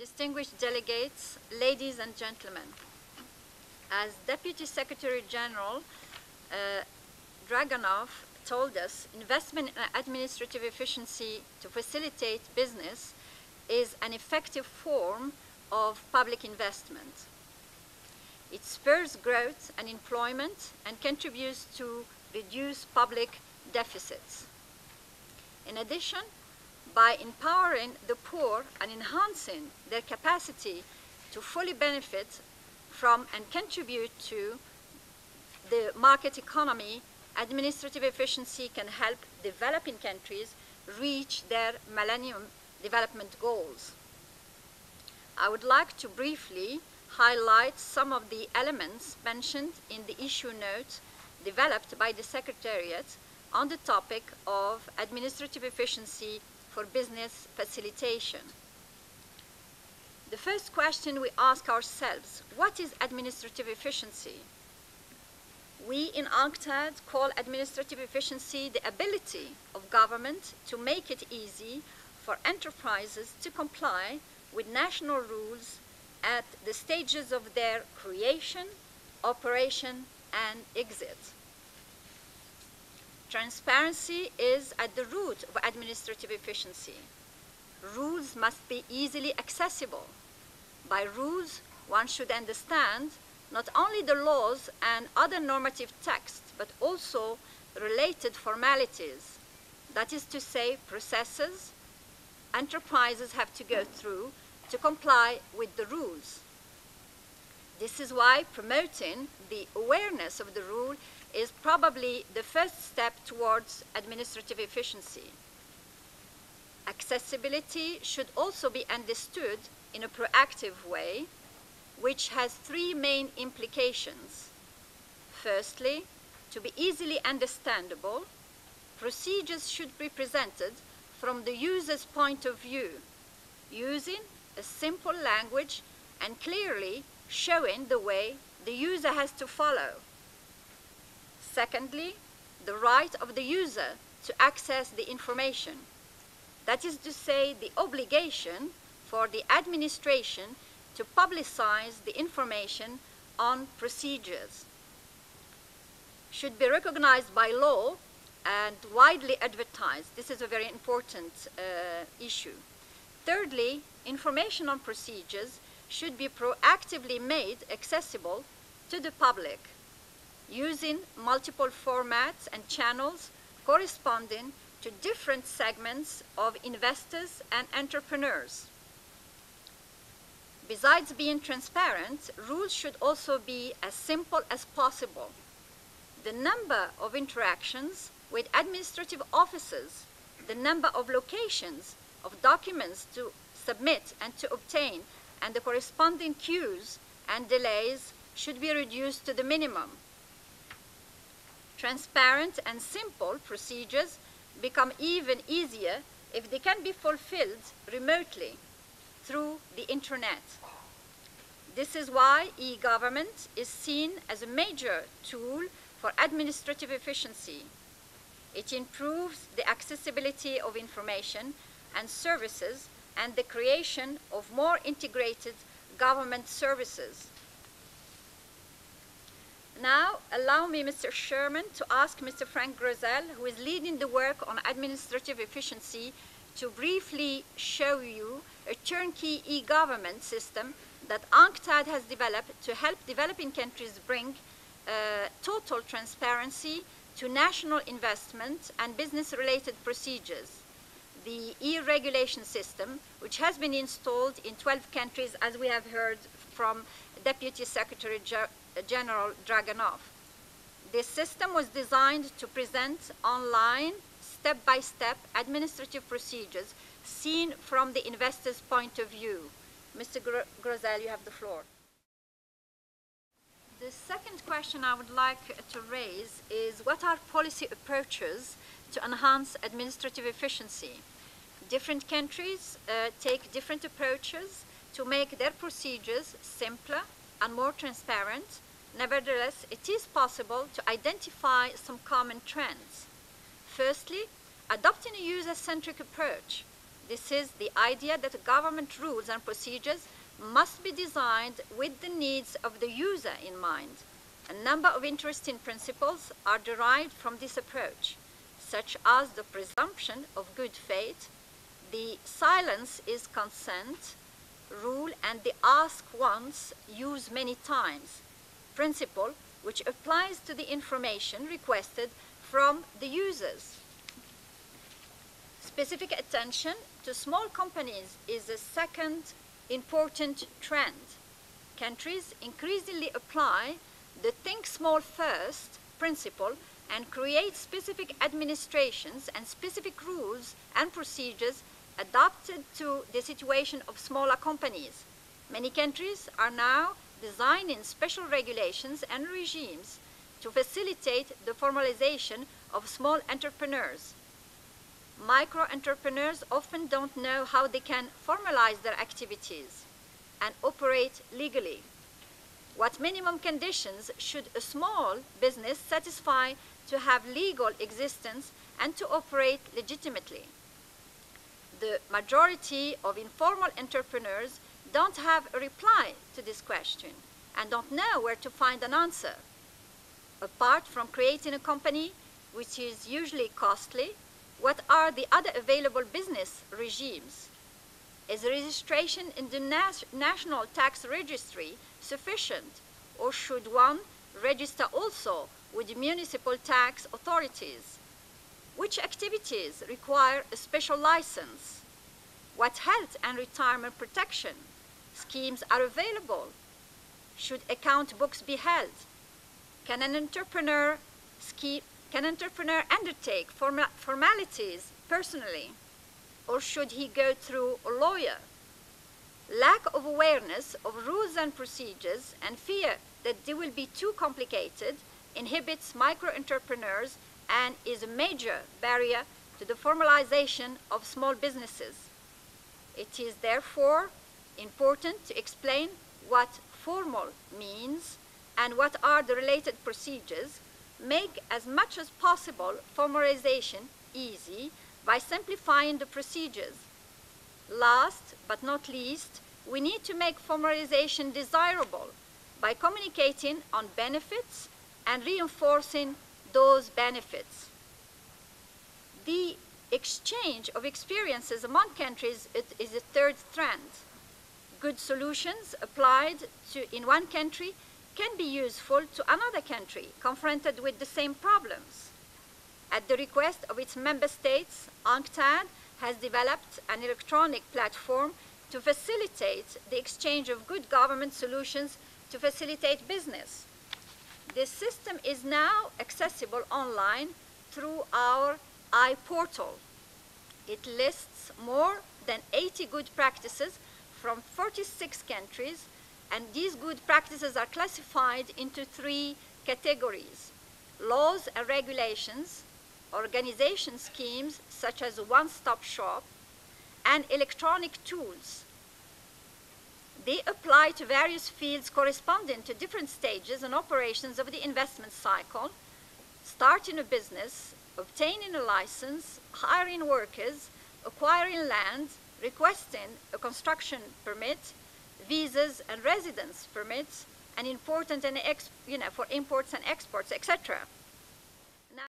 distinguished delegates, ladies and gentlemen. As Deputy Secretary General Draganov told us, investment in administrative efficiency to facilitate business is an effective form of public investment. It spurs growth and employment and contributes to reduce public deficits. In addition, by empowering the poor and enhancing their capacity to fully benefit from and contribute to the market economy, administrative efficiency can help developing countries reach their Millennium Development Goals. I would like to briefly highlight some of the elements mentioned in the issue note developed by the Secretariat on the topic of administrative efficiency for business facilitation. The first question we ask ourselves, what is administrative efficiency? We in UNCTAD call administrative efficiency the ability of government to make it easy for enterprises to comply with national rules at the stages of their creation, operation, and exit. Transparency is at the root of administrative efficiency. Rules must be easily accessible. By rules, one should understand not only the laws and other normative texts, but also related formalities. That is to say, processes enterprises have to go through to comply with the rules. This is why promoting the awareness of the rule is probably the first step towards administrative efficiency. Accessibility should also be understood in a proactive way, which has three main implications. Firstly, to be easily understandable, procedures should be presented from the user's point of view, using a simple language and clearly showing the way the user has to follow. Secondly, the right of the user to access the information. That is to say, the obligation for the administration to publicize the information on procedures should be recognized by law and widely advertised. This is a very important issue. Thirdly, information on procedures should be proactively made accessible to the public, using multiple formats and channels corresponding to different segments of investors and entrepreneurs. Besides being transparent, rules should also be as simple as possible. The number of interactions with administrative officers, the number of locations of documents to submit and to obtain, and the corresponding queues and delays should be reduced to the minimum. Transparent and simple procedures become even easier if they can be fulfilled remotely through the internet. This is why e-government is seen as a major tool for administrative efficiency. It improves the accessibility of information and services and the creation of more integrated government services. Now, allow me, Mr. Chairman, to ask Mr. Frank Grosel, who is leading the work on administrative efficiency, to briefly show you a turnkey e-government system that UNCTAD has developed to help developing countries bring total transparency to national investment and business-related procedures. The e-regulation system, which has been installed in 12 countries, as we have heard from Deputy Secretary General Draganov. This system was designed to present online, step-by-step administrative procedures seen from the investor's point of view. Mr. Grosel, you have the floor. The second question I would like to raise is, what are policy approaches to enhance administrative efficiency? Different countries take different approaches to make their procedures simpler and more transparent. Nevertheless, it is possible to identify some common trends. Firstly, adopting a user-centric approach. This is the idea that government rules and procedures must be designed with the needs of the user in mind. A number of interesting principles are derived from this approach, such as the presumption of good faith, the silence is consent rule, and the ask once, use many times principle, which applies to the information requested from the users. Specific attention to small companies is a second important trend. Countries increasingly apply the think small first principle and create specific administrations and specific rules and procedures adapted to the situation of smaller companies. Many countries are now designing special regulations and regimes to facilitate the formalization of small entrepreneurs. Micro-entrepreneurs often don't know how they can formalize their activities and operate legally. What minimum conditions should a small business satisfy to have legal existence and to operate legitimately? The majority of informal entrepreneurs don't have a reply to this question and don't know where to find an answer. Apart from creating a company, which is usually costly, what are the other available business regimes? Is registration in the National Tax Registry sufficient, or should one register also with the municipal tax authorities? Which activities require a special license? What health and retirement protection schemes are available? Should account books be held? Can an entrepreneur undertake formalities personally, or should he go through a lawyer? Lack of awareness of rules and procedures and fear that they will be too complicated inhibits micro-entrepreneurs and is a major barrier to the formalization of small businesses. It is therefore important to explain what formal means and what are the related procedures, make as much as possible formalization easy by simplifying the procedures. Last but not least, we need to make formalization desirable by communicating on benefits and reinforcing those benefits. The exchange of experiences among countries is a third trend. Good solutions applied in one country can be useful to another country confronted with the same problems. At the request of its member states, UNCTAD has developed an electronic platform to facilitate the exchange of good government solutions to facilitate business. This system is now accessible online through our iPortal. It lists more than 80 good practices from 46 countries, and these good practices are classified into 3 categories: laws and regulations, organization schemes such as a one-stop shop, and electronic tools. They apply to various fields corresponding to different stages and operations of the investment cycle: starting a business, obtaining a license, hiring workers, acquiring land, requesting a construction permit, visas and residence permits, and for imports and exports, etc.